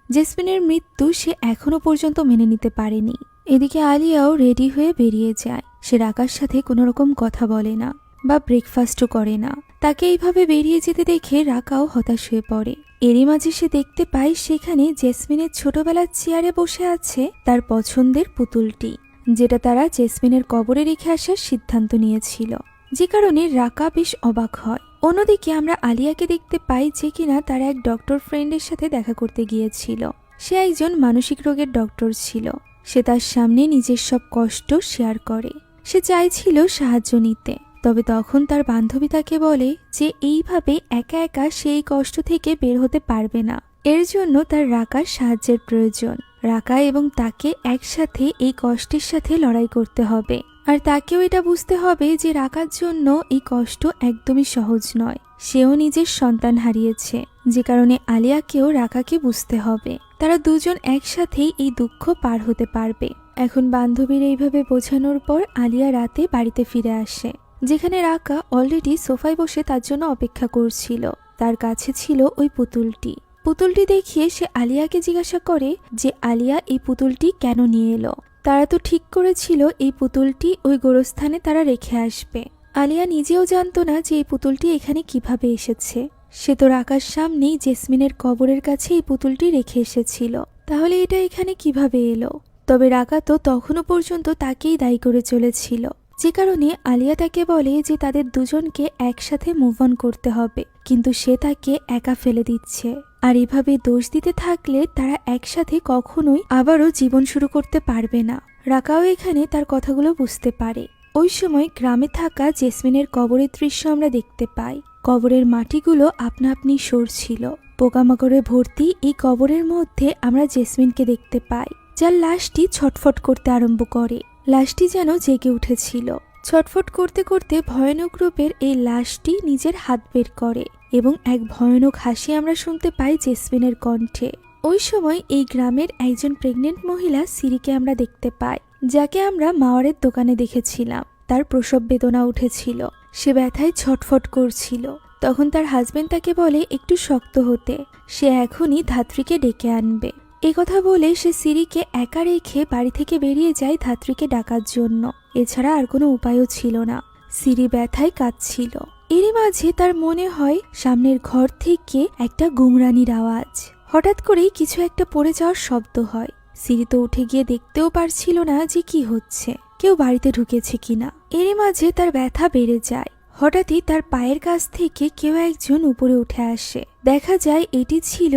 জেসমিনের মৃত্যু সে এখনো পর্যন্ত মেনে নিতে পারেনি। এদিকে আলিয়াও রেডি হয়ে বেরিয়ে যায়। সে রাকার সাথে কোনো রকম কথা বলে না বা ব্রেকফাস্টও করে না। তাকে এইভাবে বেরিয়ে যেতে দেখে রাকাও হতাশ হয়ে পড়ে। এরই মাঝে সে দেখতে পায় সেখানে জেসমিনের ছোটবেলার চেয়ারে বসে আছে তার পছন্দের পুতুলটি, যেটা তারা জেসমিনের কবরে রেখে আসার সিদ্ধান্ত নিয়েছিল, যে কারণে রাকা বেশ অবাক হয়। অন্যদিকে আমরা আলিয়াকে দেখতে পাই, যে কিনা তার এক ডক্টর ফ্রেন্ডের সাথে দেখা করতে গিয়েছিল। সে একজন মানসিক রোগের ডক্টর ছিল। সে তার সামনে নিজের সব কষ্ট শেয়ার করে। সে চাইছিল সাহায্য নিতে, তবে তখন তার বান্ধবী তাকে বলে যে এইভাবে একা একা সেই কষ্ট থেকে বের হতে পারবে না, এর জন্য তার রাকার সাহায্যের প্রয়োজন। রাকা এবং তাকে একসাথে এই কষ্টের সাথে লড়াই করতে হবে, আর তাকেও এটা বুঝতে হবে যে রাকার জন্য এই কষ্ট একদমই সহজ নয়। সেও নিজের সন্তান হারিয়েছে, যে কারণে আলিয়াকেও রাকাকে বুঝতে হবে। তারা দুজন একসাথেই এই দুঃখ পার হতে পারবে। এখন বান্ধবীর এইভাবে বোঝানোর পর আলিয়া রাতে বাড়িতে ফিরে আসে, যেখানে রাকা অলরেডি সোফায় বসে তার জন্য অপেক্ষা করছিল। তার কাছে ছিল ওই পুতুলটি দেখিয়ে সে আলিয়াকে জিজ্ঞাসা করে যে আলিয়া এই পুতুলটি কেন নিয়ে এলো। তারা তো ঠিক করেছিল এই পুতুলটি ওই গোরস্থানে তারা রেখে আসবে। আলিয়া নিজেও জানতো না যে এই পুতুলটি এখানে কিভাবে এসেছে। সে তো রাকার সামনেই জেসমিনের কবরের কাছে এই পুতুলটি রেখে এসেছিল, তাহলে এটা এখানে কিভাবে এলো? তবে রাকা তো তখনও পর্যন্ত তাকেই দায়ী করে চলেছিল, যে কারণে আলিয়া তাকে বলে যে তাদের দুজনকে একসাথে মুভ অন করতে হবে, কিন্তু সে তাকে একা ফেলে দিচ্ছে। আর এভাবে দোষ দিতে থাকলে তারা একসাথে কখনোই আবারও জীবন শুরু করতে পারবে না। রাকাও এখানে তার কথাগুলো বুঝতে পারে। ওই সময় গ্রামে থাকা জেসমিনের কবরের দৃশ্য আমরা দেখতে পাই। কবরের মাটিগুলো আপনা আপনি সরছিল। পোকামাকড়ে ভর্তি এই কবরের মধ্যে আমরা জেসমিনকে দেখতে পাই, যার লাশটি ছটফট করতে আরম্ভ করে। লাশটি যেন জেগে উঠেছিল। ছটফট করতে করতে ভয়ানক রূপের এই লাশটি নিজের হাত বের করে এবং এক ভয়ানক হাসি আমরা শুনতে পাই জেসমিনের কণ্ঠে। ওই সময় এই গ্রামের একজন প্রেগনেন্ট মহিলা সিরিকে আমরা দেখতে পাই, যাকে আমরা মাওয়ারের দোকানে দেখেছিলাম। তার প্রসব বেদনা উঠেছিল, সে ব্যথায় ছটফট করছিল। তখন তার হাজবেন্ড তাকে বলে একটু শক্ত হতে, সে এখনই ধাত্রীকে ডেকে আনবে। এই কথা বলে সে সিরিকে একা রেখে বাড়ি থেকে বেরিয়ে যায় ধাত্রীকে ডাকার জন্য। এছাড়া আর কোনো উপায়ও ছিল না। সিরি ব্যথায় কাঁদছিল। এরই মাঝে তার মনে হয় সামনের ঘর থেকে একটা গুমরানির আওয়াজ। হঠাৎ করেই কিছু একটা পড়ে যাওয়ার শব্দ হয়। সিরি তো উঠে গিয়ে দেখতেও পারছিল না যে কি হচ্ছে, কেউ বাড়িতে ঢুকেছে কিনা। এরই মাঝে তার ব্যথা বেড়ে যায়। হঠাৎই তার পায়ের কাছ থেকে কেউ একজন উপরে উঠে আসে। দেখা যায় এটি ছিল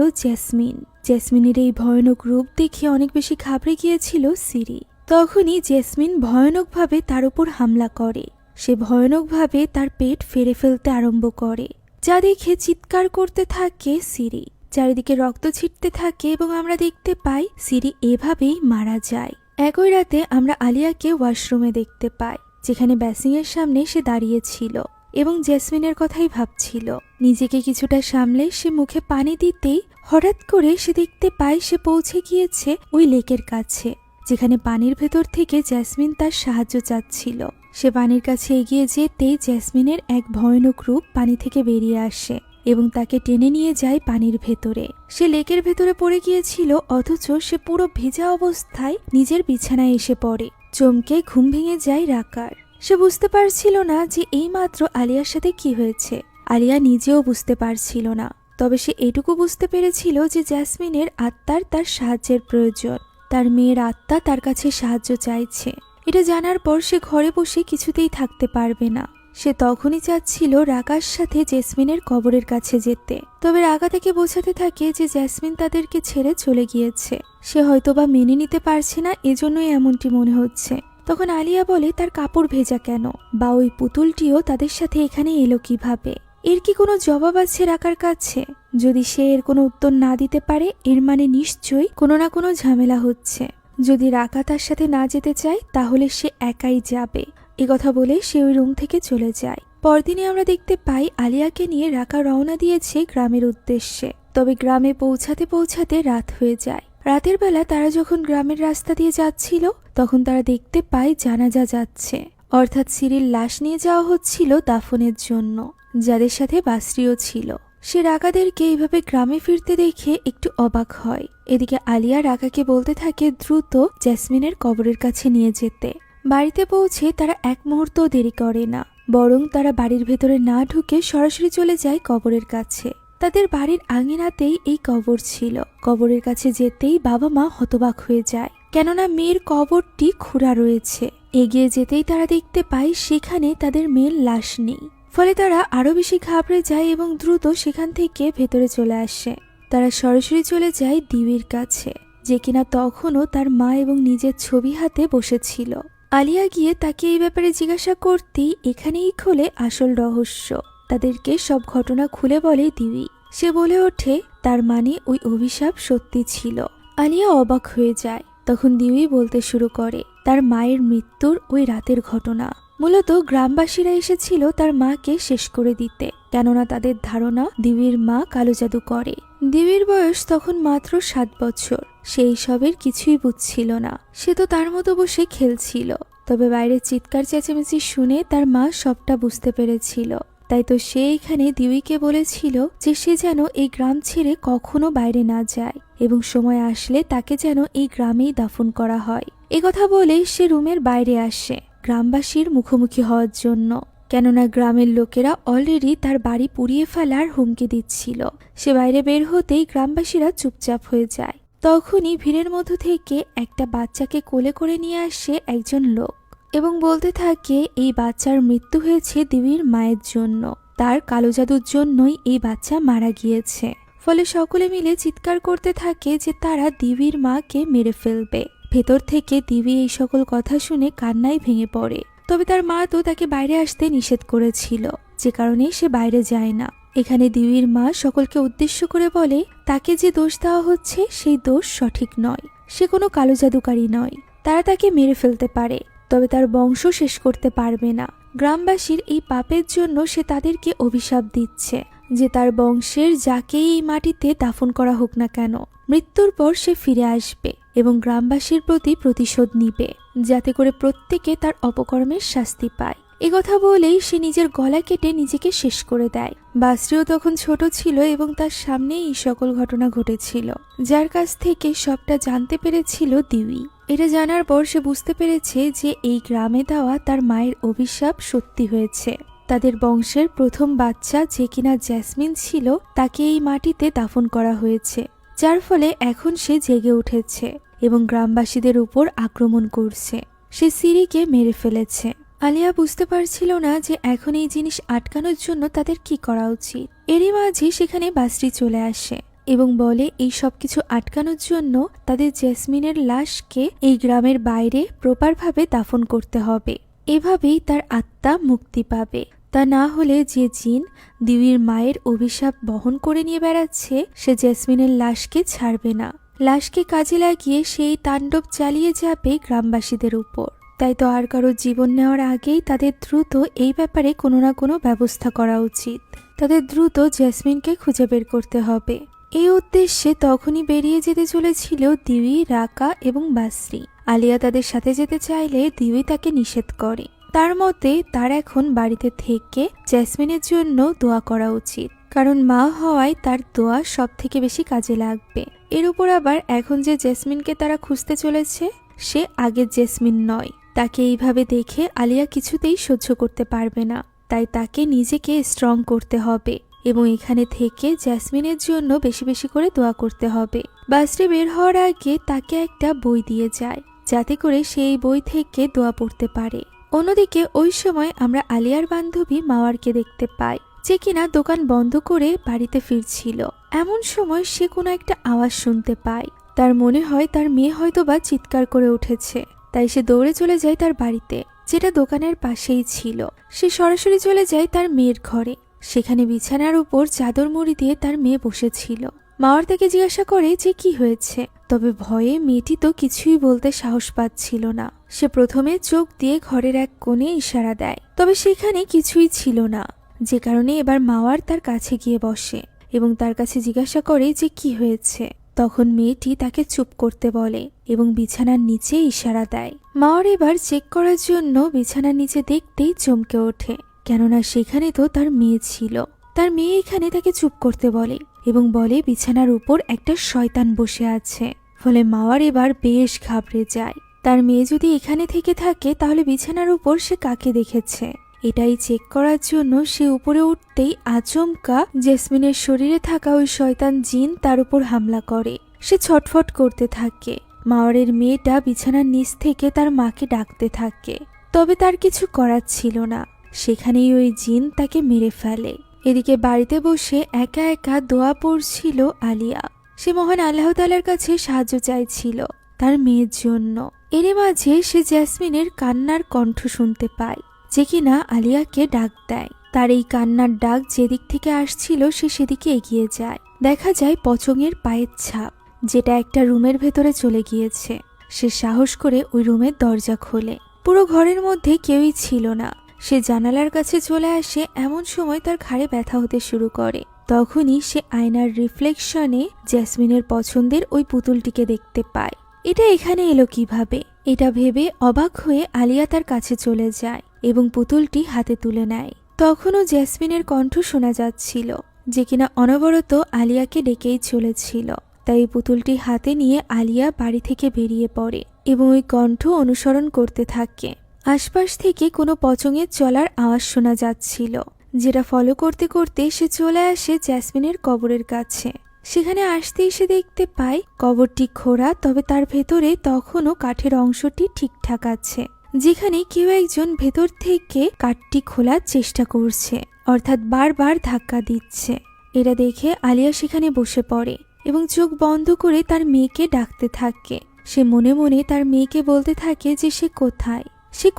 জেসমিনের এই ভয়ানক রূপ দেখে অনেক বেশি ঘাবড়ে গিয়েছিল সিরি। তখনই জেসমিন ভয়ানকভাবে তার উপর হামলা করে। সে ভয়ানকভাবে তার পেট ফেরে ফেলতে আরম্ভ করে, যা দেখে চিৎকার করতে থাকে সিরি। চারিদিকে রক্ত ছিটতে থাকে এবং আমরা দেখতে পাই সিরি এভাবেই মারা যায়। একই রাতে আমরা আলিয়াকে ওয়াশরুমে দেখতে পাই, যেখানে বেসিংয়ের সামনে সে দাঁড়িয়েছিল এবং জেসমিনের কথাই ভাবছিল। নিজেকে কিছুটা সামলে সে মুখে পানি দিতেই হঠাৎ করে সে দেখতে পায় সে পৌঁছে গিয়েছে ওই লেকের কাছে, যেখানে পানির ভেতর থেকে জেসমিন তার সাহায্য চাচ্ছিল। সে পানির কাছে এগিয়ে যেতেই জেসমিনের এক ভয়ানক রূপ পানি থেকে বেরিয়ে আসে এবং তাকে টেনে নিয়ে যায় পানির ভেতরে। সে লেকের ভেতরে পড়ে গিয়েছিল, অথচ সে পুরো ভেজা অবস্থায় নিজের বিছানায় এসে পড়ে। চমকে ঘুম ভেঙে যায় রাকার। সে বুঝতে পারছিল না যে এইমাত্র আলিয়ার সাথে কি হয়েছে। আলিয়া নিজেও বুঝতে পারছিল না, তবে সে এটুকু বুঝতে পেরেছিল যে জেসমিনের আত্মার তার সাহায্যের প্রয়োজন। তার মেয়ের আত্মা তার কাছে সাহায্য চাইছে। এটা জানার পর সে ঘরে বসে কিছুতেই থাকতে পারবে না। সে তখনই চাচ্ছিল রাকার সাথে জেসমিনের কবরের কাছে যেতে, তবে রাকা তাকে বোঝাতে থাকে যে জেসমিন তাদেরকে ছেড়ে চলে গিয়েছে। সে হয়তোবা মেনে নিতে পারছে না, এজন্যই এমনটি মনে হচ্ছে। তখন আলিয়া বলে তার কাপড় ভেজা কেন, বা ওই পুতুলটিও তাদের সাথে এখানে এলো কিভাবে। এর কি কোনো জবাব আছে রাকার কাছে? যদি সে এর কোনো উত্তর না দিতে পারে, এর মানে নিশ্চয়ই কোনো না কোনো ঝামেলা হচ্ছে। যদি রাকা তার সাথে না যেতে চায়, তাহলে সে একাই যাবে। কথা বলে সে ওই রুম থেকে চলে যায়। পরদিনে আমরা দেখতে পাই আলিয়াকে নিয়ে রাকা রওনা দিয়েছে গ্রামের উদ্দেশ্যে। তবে গ্রামে পৌঁছাতে পৌঁছাতে রাত হয়ে যায়। রাতের বেলা তারা যখন গ্রামের রাস্তা দিয়ে যাচ্ছিল, তখন তারা দেখতে পায় জানাজা যাচ্ছে, অর্থাৎ সিরির লাশ নিয়ে যাওয়া হচ্ছিল দাফনের জন্য, যাদের সাথে বাসরিও ছিল। সে রাকাদেরকে এইভাবে গ্রামে ফিরতে দেখে একটু অবাক হয়। এদিকে আলিয়া রাকাকে বলতে থাকে দ্রুত জেসমিনের কবরের কাছে নিয়ে যেতে। বাড়িতে পৌঁছে তারা এক মুহূর্ত দেরি করে না, বরং তারা বাড়ির ভেতরে না ঢুকে সরাসরি চলে যায় কবরের কাছে। তাদের বাড়ির আঙিনাতেই এই কবর ছিল। কবরের কাছে যেতেই বাবা মা হতবাক হয়ে যায়, কেননা মেয়ের কবরটি খোঁড়া রয়েছে। এগিয়ে যেতেই তারা দেখতে পায় সেখানে তাদের মেয়ের লাশ নেই। ফলে তারা আরো বেশি ঘাবড়ে যায় এবং দ্রুত সেখান থেকে ভেতরে চলে আসে। তারা সরাসরি চলে যায় দিবির কাছে, যে কিনা তখনও তার মা এবং নিজের ছবি হাতে বসেছিল। আলিয়া গিয়ে তাকে এই ব্যাপারে জিজ্ঞাসা করতেই এখানেই খোলে আসল রহস্য। তাদেরকে সব ঘটনা খুলে বলে দিবি। সে বলে ওঠে তার মানে ওই অভিশাপ সত্যি ছিল। আলিয়া অবাক হয়ে যায়। তখন দিবি বলতে শুরু করে তার মায়ের মৃত্যুর ওই রাতের ঘটনা। মূলত গ্রামবাসীরা এসেছিল তার মাকে শেষ করে দিতে, কেননা তাদের ধারণা দিবির মা কালো জাদু করে। দিবির বয়স তখন মাত্র 7 বছর। সেই সবের কিছুই বুঝছিল না। সে তো তার মতো বসে খেলছিল। তবে বাইরে চিৎকার চেঁচামেচি শুনে তার মা সবটা বুঝতে পেরেছিল। তাই তো সে এখানে দিবিকে বলেছিল যে সে যেন এই গ্রাম ছেড়ে কখনো বাইরে না যায় এবং সময় আসলে তাকে যেন এই গ্রামেই দাফন করা হয়। কথা বলেই সে রুমের বাইরে আসে গ্রামবাসীর মুখোমুখি হওয়ার জন্য, কেননা গ্রামের লোকেরা অলরেডি তার বাড়ি পুড়িয়ে ফেলার হুমকি দিচ্ছিল। সে বাইরে বের হতেই গ্রামবাসীরা চুপচাপ হয়ে যায়। তখনই ভিড়ের মধ্য থেকে একটা বাচ্চাকে কোলে করে নিয়ে আসে একজন লোক এবং বলতে থাকে এই বাচ্চার মৃত্যু হয়েছে দিবির মায়ের জন্য। তার কালো জাদুর জন্যই এই বাচ্চা মারা গিয়েছে। ফলে সকলে মিলে চিৎকার করতে থাকে যে তারা দিবির মাকে মেরে ফেলবে। ভেতর থেকে দিবি এই সকল কথা শুনে কান্নায় ভেঙে পড়ে। তবে তার মা তো তাকে বাইরে আসতে নিষেধ করেছিল, যে কারণে সে বাইরে যায় না। এখানে দিবির মা সকলকে উদ্দেশ্য করে বলে তাকে যে দোষ দেওয়া হচ্ছে সেই দোষ সঠিক নয়। সে কোনো কালো জাদুকারী নয়। তারা তাকে মেরে ফেলতে পারে, তবে তার বংশ শেষ করতে পারবে না। গ্রামবাসীর এই পাপের জন্য সে তাদেরকে অভিশাপ দিচ্ছে যে তার বংশের যাকেই এই মাটিতে দাফন করা হোক না কেন, মৃত্যুর পর সে ফিরে আসবে এবং গ্রামবাসীর প্রতি প্রতিশোধ নিবে, যাতে করে প্রত্যেকে তার অপকর্মের শাস্তি পায়। কথা বলেই সে নিজের গলা কেটে নিজেকে শেষ করে দেয়। বাসরিও তখন ছোট ছিল এবং তার সামনেই এই সকল ঘটনা ঘটেছিল, যার কাছ থেকে সবটা জানতে পেরেছিল দিবি। এটা জানার পর সে বুঝতে পেরেছে যে এই গ্রামে দেওয়া তার মায়ের অভিশাপ সত্যি হয়েছে। তাদের বংশের প্রথম বাচ্চা যে কিনা জেসমিন ছিল, তাকে এই মাটিতে দাফন করা হয়েছে, যার ফলে এখন সে জেগে উঠেছে এবং গ্রামবাসীদের উপর আক্রমণ করছে। সে সিরিকে মেরে ফেলেছে। আলিয়া বুঝতে পারছিল না যে এখন এই জিনিস আটকানোর জন্য তাদের কি করা উচিত। এরই মাঝে সেখানে বাসরি চলে আসে এবং বলে এই সবকিছু আটকানোর জন্য তাদের জেসমিনের লাশকে এই গ্রামের বাইরে প্রপারভাবে দাফন করতে হবে। এভাবেই তার আত্মা মুক্তি পাবে। তা না হলে যে জিন দিবির মায়ের অভিশাপ বহন করে নিয়ে বেড়াচ্ছে, সে জেসমিনের লাশকে ছাড়বে না। লাশকে কাজে লাগিয়ে সেই তাণ্ডব চালিয়ে যাবে গ্রামবাসীদের উপর। তাই তো আর কারো জীবন নেওয়ার আগেই তাদের দ্রুত এই ব্যাপারে কোনো না কোনো ব্যবস্থা করা উচিত। তাদের দ্রুত জেসমিনকে খুঁজে বের করতে হবে। এই উদ্দেশ্যে তখনই বেরিয়ে যেতে চলেছিল দিবি, রাকা এবং বাসরি। আলিয়া তাদের সাথে যেতে চাইলে দিউই তাকে নিষেধ করে। তার মতে তার এখন বাড়িতে থেকে জেসমিনের জন্য দোয়া করা উচিত, কারণ মা হওয়ায় তার দোয়া সব থেকে বেশি কাজে লাগবে। এর উপর আবার এখন যে জেসমিনকে তারা খুঁজতে চলেছে সে আগের জেসমিন নয়। তাকে এইভাবে দেখে আলিয়া কিছুতেই সহ্য করতে পারবে না, তাই তাকে নিজেকে স্ট্রং করতে হবে এবং এখানে থেকে জেসমিনের জন্য বেশি বেশি করে দোয়া করতে হবে। বাসরে বের হওয়ার আগে তাকে একটা বই দিয়ে যায়, যাতে করে সেই বই থেকে দোয়া পড়তে পারে। অন্যদিকে ওই সময় আমরা আলিয়ার বান্ধবী মাওয়ারকে দেখতে পাই, যে কিনা দোকান বন্ধ করে বাড়িতে ফিরছিল। এমন সময় সে কোনো একটা আওয়াজ শুনতে পায়। তার মনে হয় তার মেয়ে হয়তোবা চিৎকার করে উঠেছে, তাই সে দৌড়ে চলে যায় তার বাড়িতে, যেটা দোকানের পাশেই ছিল। সে সরাসরি চলে যায় তার মেয়ের ঘরে। সেখানে বিছানার উপর চাদর মুড়ি দিয়ে তার মেয়ে বসেছিল। মাওয়ার তাকে জিজ্ঞাসা করে যে কি হয়েছে, তবে ভয়ে মেয়েটি তো কিছুই বলতে সাহস পাচ্ছিল না। সে প্রথমে চোখ দিয়ে ঘরের এক কোণে ইশারা দেয়, তবে সেখানে কিছুই ছিল না, যে কারণে এবার মাওয়ার তার কাছে গিয়ে বসে এবং তার কাছে জিজ্ঞাসা করে যে কি হয়েছে। তখন মেয়েটি তাকে চুপ করতে বলে এবং বিছানার নিচে ইশারা দেয়। মাওয়ার এবার চেক করার জন্য বিছানার নিচে দেখতেই চমকে ওঠে, কেননা সেখানে তো তার মেয়ে ছিল। তার মেয়ে এখানে তাকে চুপ করতে বলে এবং বলে বিছানার উপর একটা শয়তান বসে আছে। ফলে মাওয়ার এবার বেশ ঘাবড়ে যায়। তার মেয়ে যদি এখানে থেকে থাকে তাহলে বিছানার উপর সে কাকে দেখেছে, এটাই চেক করার জন্য সে উপরে উঠতেই আচমকা জেসমিনের শরীরে থাকা ওই শয়তান জিন তার উপর হামলা করে। সে ছটফট করতে থাকে। মাওয়ারের মেয়েটা বিছানার নিচ থেকে তার মাকে ডাকতে থাকে, তবে তার কিছু করার ছিল না। সেখানেই ওই জিন তাকে মেরে ফেলে। এদিকে বাড়িতে বসে একা একা দোয়া পড়ছিল আলিয়া। সে মহান আল্লাহ তাআলার কাছে সাহায্য চাইছিল তার মেয়ের জন্য। এর মাঝে সে জেসমিনের কান্নার কণ্ঠ শুনতে পায়, যে কিনা আলিয়াকে ডাক দেয়। তার এই কান্নার ডাক যেদিক থেকে আসছিল সে সেদিকে এগিয়ে যায়। দেখা যায় পচঙের পায়ের ছাপ, যেটা একটা রুমের ভেতরে চলে গিয়েছে। সে সাহস করে ওই রুমের দরজা খোলে। পুরো ঘরের মধ্যে কেউই ছিল না। সে জানালার কাছে চলে আসে। এমন সময় তার ঘাড়ে ব্যথা হতে শুরু করে। তখনই সে আয়নার রিফ্লেকশনে জেসমিনের পছন্দের ওই পুতুলটিকে দেখতে পায়। এটা এখানে এলো কিভাবে, এটা ভেবে অবাক হয়ে আলিয়া তার কাছে চলে যায় এবং পুতুলটি হাতে তুলে নেয়। তখনও জেসমিনের কণ্ঠ শোনা যাচ্ছিল, যে কিনা অনবরত আলিয়াকে ডেকেই চলেছিল। তাই পুতুলটি হাতে নিয়ে আলিয়া বাড়ি থেকে বেরিয়ে পড়ে এবং ওই কণ্ঠ অনুসরণ করতে থাকে। আশপাশ থেকে কোনো পচঙের চলার আওয়াজ শোনা যাচ্ছিল, যেটা ফলো করতে করতে সে চলে আসে জেসমিনের কবরের কাছে। সেখানে আসতেই সে দেখতে পায় কবরটি খোঁড়া, তবে তার ভেতরে তখনও কাঠের অংশটি ঠিকঠাক আছে, যেখানে কেউ একজন ভেতর থেকে কাঠটি খোলার চেষ্টা করছে, অর্থাৎ বারবার ধাক্কা দিচ্ছে। এটা দেখে আলিয়া সেখানে বসে পড়ে এবং চোখ বন্ধ করে তার মেয়েকে ডাকতে থাকে। সে মনে মনে তার মেয়েকে বলতে থাকে যে সে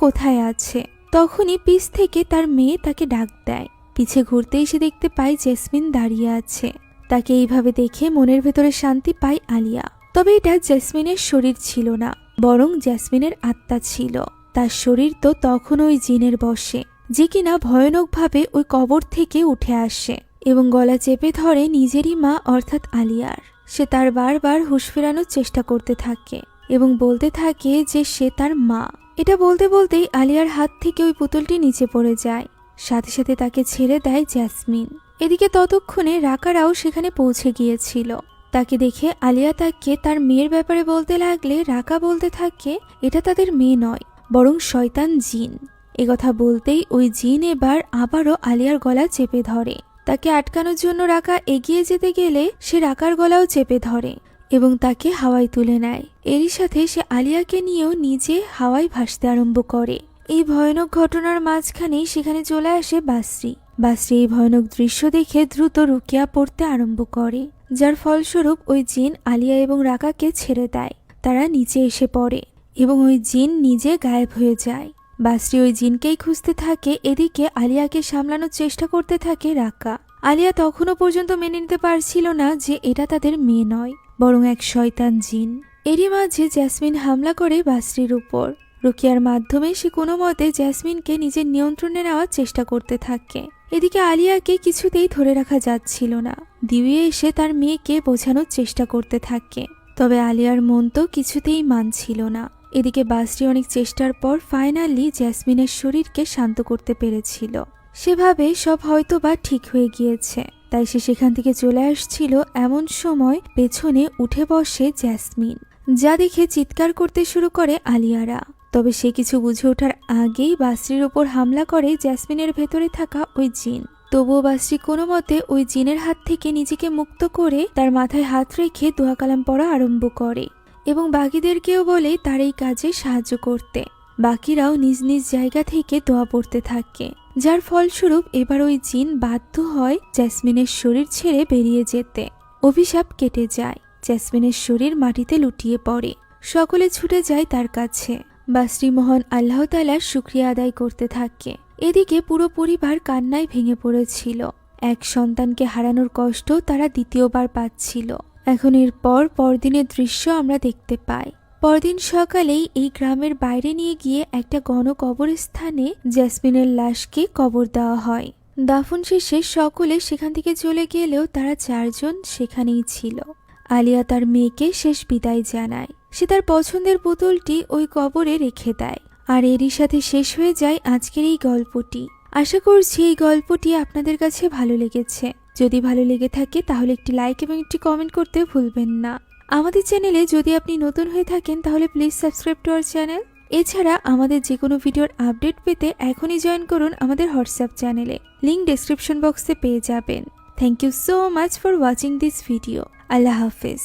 কোথায় আছে। তখনই পিছ থেকে তার মেয়ে তাকে ডাক দেয়। পিছে ঘুরতেই সে দেখতে পায় জেসমিন দাঁড়িয়ে আছে। তাকে এইভাবে দেখে মনের ভেতরে শান্তি পায় আলিয়া। তবে এটা জেসমিনের শরীর ছিল না, বরং জেসমিনের আত্মা ছিল। তার শরীর তো তখন ওই জিনের বশে, যে কিনা ভয়ানকভাবে ওই কবর থেকে উঠে আসে এবং গলা চেপে ধরে নিজেরই মা অর্থাৎ আলিয়ার। সে তার বারবার হুঁশ ফেরানোর চেষ্টা করতে থাকে এবং বলতে থাকে যে সে তার মা। এটা বলতে বলতেই আলিয়ার হাত থেকে ওই পুতুলটি নিচে পড়ে যায়। সাথে সাথে তাকে ছেড়ে দেয় জেসমিন। এদিকে ততক্ষণে রাকারাও সেখানে পৌঁছে গিয়েছিল। তাকে দেখে আলিয়া তাকে তার মেয়ের ব্যাপারে বলতে লাগলে রাকা বলতে থাকে এটা তাদের মেয়ে নয়, বরং শয়তান জিন। একথা বলতেই ওই জিন এবার আবারও আলিয়ার গলা চেপে ধরে। তাকে আটকানোর জন্য রাকা এগিয়ে যেতে গেলে সে রাকার গলাও চেপে ধরে এবং তাকে হাওয়ায় তুলে নেয়। এরই সাথে সে আলিয়াকে নিয়েও নিজে হাওয়ায় ভাসতে আরম্ভ করে। এই ভয়ানক ঘটনার মাঝখানেই সেখানে চলে আসে বাসরি। এই ভয়ানক দৃশ্য দেখে দ্রুত রুকিয়া পড়তে আরম্ভ করে, যার ফলস্বরূপ ওই জিন আলিয়া এবং রাকাকে ছেড়ে দেয়। তারা নিচে এসে পড়ে এবং ওই জিন নিজে গায়েব হয়ে যায়। বাসরি ওই জিনকেই খুঁজতে থাকে। এদিকে আলিয়াকে সামলানোর চেষ্টা করতে থাকে রাকা। আলিয়া তখনও পর্যন্ত মেনে নিতে পারছিল না যে এটা তাদের মেয়ে নয়, বরং এক শয়তান জিন। এরই মাঝে জেসমিন হামলা করে বাসরির উপর। রুকিয়ার মাধ্যমে সে কোনো মতে জেসমিনকে নিজের নিয়ন্ত্রণে নেওয়ার চেষ্টা করতে থাকে। এদিকে আলিয়াকে কিছুতেই ধরে রাখা যাচ্ছিল না। দিউই এসে তার মেয়েকে বোঝানোর চেষ্টা করতে থাকে, তবে আলিয়ার মন তো কিছুতেই মানছিল না। এদিকে বাসরি অনেক চেষ্টার পর ফাইনালি জ্যাসমিনের শরীরকে শান্ত করতে পেরেছিল। সেভাবে সব হয়তোবা ঠিক হয়ে গিয়েছে, তাই সে সেখান থেকে চলে আসছিল। এমন সময় পেছনে উঠে বসে জ্যাসমিন, যা দেখে চিৎকার করতে শুরু করে আলিয়ারা। তবে সে কিছু বুঝে ওঠার আগেই বাসরির ওপর হামলা করে জ্যাসমিনের ভেতরে থাকা ওই জিন। তবুও বাসরি কোনো মতে ওই জিনের হাত থেকে নিজেকে মুক্ত করে তার মাথায় হাত রেখে দোয়া কালাম পড়া আরম্ভ করে এবং বাকিদেরকেও বলে তার এই কাজে সাহায্য করতে। বাকিরাও নিজ নিজ জায়গা থেকে দোয়া পড়তে থাকে, যার ফলস্বরূপ এবার ওই জিন বাধ্য হয় জ্যাসমিনের শরীর ছেড়ে বেরিয়ে যেতে। অভিশাপ কেটে যায়, জ্যাসমিনের শরীর মাটিতে লুটিয়ে পড়ে। সকলে ছুটে যায় তার কাছে। বাসরি মহান আল্লাহ তাআলার শুকরিয়া আদায় করতে থাকে। এদিকে পুরো পরিবার কান্নায় ভেঙে পড়েছিল। এক সন্তানকে হারানোর কষ্ট তারা দ্বিতীয়বার পাচ্ছিল। এখন এরপর পরদিনের দৃশ্য আমরা দেখতে পাই। পরদিন সকালেই এই গ্রামের বাইরে নিয়ে গিয়ে একটা গণকবরস্থানে জ্যাসমিনের লাশকে কবর দেওয়া হয়। দাফন শেষে সকলে সেখান থেকে চলে গেলেও তারা চারজন সেখানেই ছিল। আলিয়া তার মেয়েকে শেষ বিদায় জানায়। সে তার পছন্দের পুতুলটি ওই কবরে রেখে দেয়। আর এরই সাথে শেষ হয়ে যায় আজকের এই গল্পটি। আশা করছি এই গল্পটি আপনাদের কাছে ভালো লেগেছে। যদি ভালো লেগে থাকে তাহলে একটি লাইক এবং একটি কমেন্ট করতে ভুলবেন না। আমাদের চ্যানেলে যদি আপনি নতুন হয়ে থাকেন তাহলে please subscribe to our channel. এছাড়া আমাদের যে কোনো ভিডিওর আপডেট পেতে এখনই জয়েন করুন আমাদের হোয়াটসঅ্যাপ চ্যানেলে। লিংক ডেসক্রিপশন বক্সে পেয়ে যাবেন। Thank you so much for watching this video. আল্লাহ হাফেজ।